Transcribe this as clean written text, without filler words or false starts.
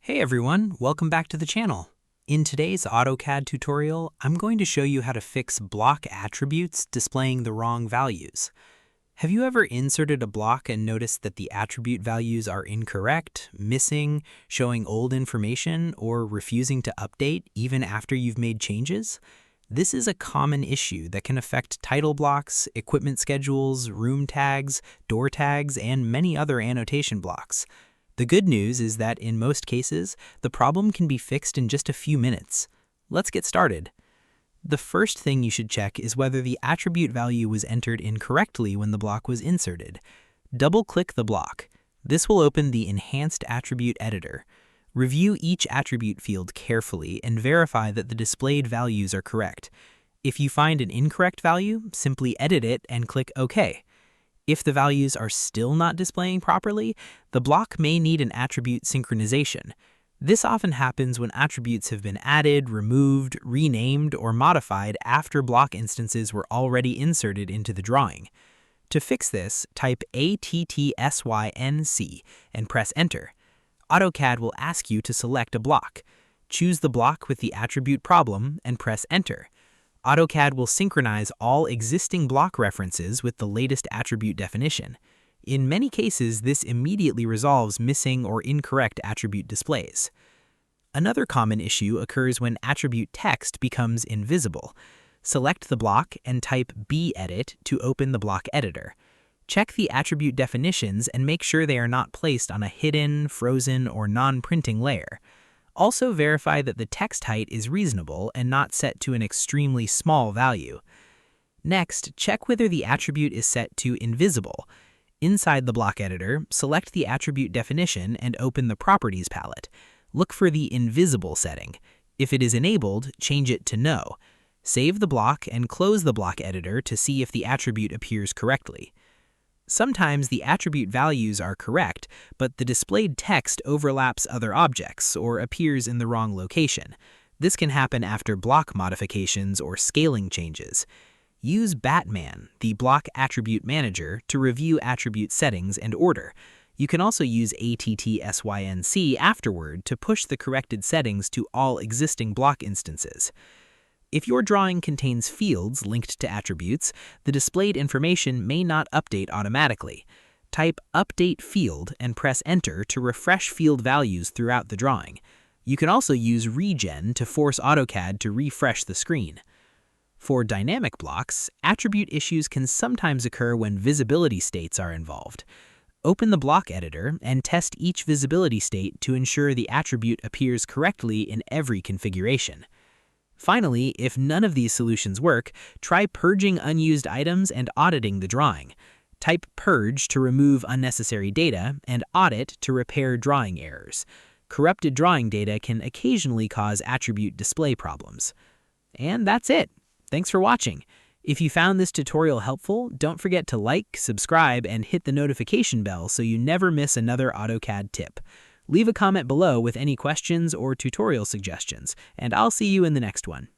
Hey everyone, welcome back to the channel. In today's AutoCAD tutorial, I'm going to show you how to fix block attributes displaying the wrong values. Have you ever inserted a block and noticed that the attribute values are incorrect, missing, showing old information, or refusing to update even after you've made changes? This is a common issue that can affect title blocks, equipment schedules, room tags, door tags, and many other annotation blocks. The good news is that in most cases, the problem can be fixed in just a few minutes. Let's get started. The first thing you should check is whether the attribute value was entered incorrectly when the block was inserted. Double-click the block. This will open the Enhanced Attribute Editor. Review each attribute field carefully and verify that the displayed values are correct. If you find an incorrect value, simply edit it and click OK. If the values are still not displaying properly, the block may need an attribute synchronization. This often happens when attributes have been added, removed, renamed, or modified after block instances were already inserted into the drawing. To fix this, type attsync and press Enter. AutoCAD will ask you to select a block. Choose the block with the attribute problem and press Enter. AutoCAD will synchronize all existing block references with the latest attribute definition. In many cases, this immediately resolves missing or incorrect attribute displays. Another common issue occurs when attribute text becomes invisible. Select the block and type bedit to open the block editor. Check the attribute definitions and make sure they are not placed on a hidden, frozen, or non-printing layer. Also verify that the text height is reasonable and not set to an extremely small value. Next, check whether the attribute is set to invisible. Inside the block editor, select the attribute definition and open the Properties palette. Look for the Invisible setting. If it is enabled, change it to No. Save the block and close the block editor to see if the attribute appears correctly. Sometimes the attribute values are correct, but the displayed text overlaps other objects or appears in the wrong location. This can happen after block modifications or scaling changes. Use Batman, the Block Attribute Manager, to review attribute settings and order. You can also use attsync afterward to push the corrected settings to all existing block instances. If your drawing contains fields linked to attributes, the displayed information may not update automatically. Type Update Field and press Enter to refresh field values throughout the drawing. You can also use Regen to force AutoCAD to refresh the screen. For dynamic blocks, attribute issues can sometimes occur when visibility states are involved. Open the block editor and test each visibility state to ensure the attribute appears correctly in every configuration. Finally, if none of these solutions work, try purging unused items and auditing the drawing. Type Purge to remove unnecessary data and Audit to repair drawing errors. Corrupted drawing data can occasionally cause attribute display problems. And that's it. Thanks for watching. If you found this tutorial helpful, don't forget to like, subscribe, and hit the notification bell so you never miss another AutoCAD tip. Leave a comment below with any questions or tutorial suggestions, and I'll see you in the next one.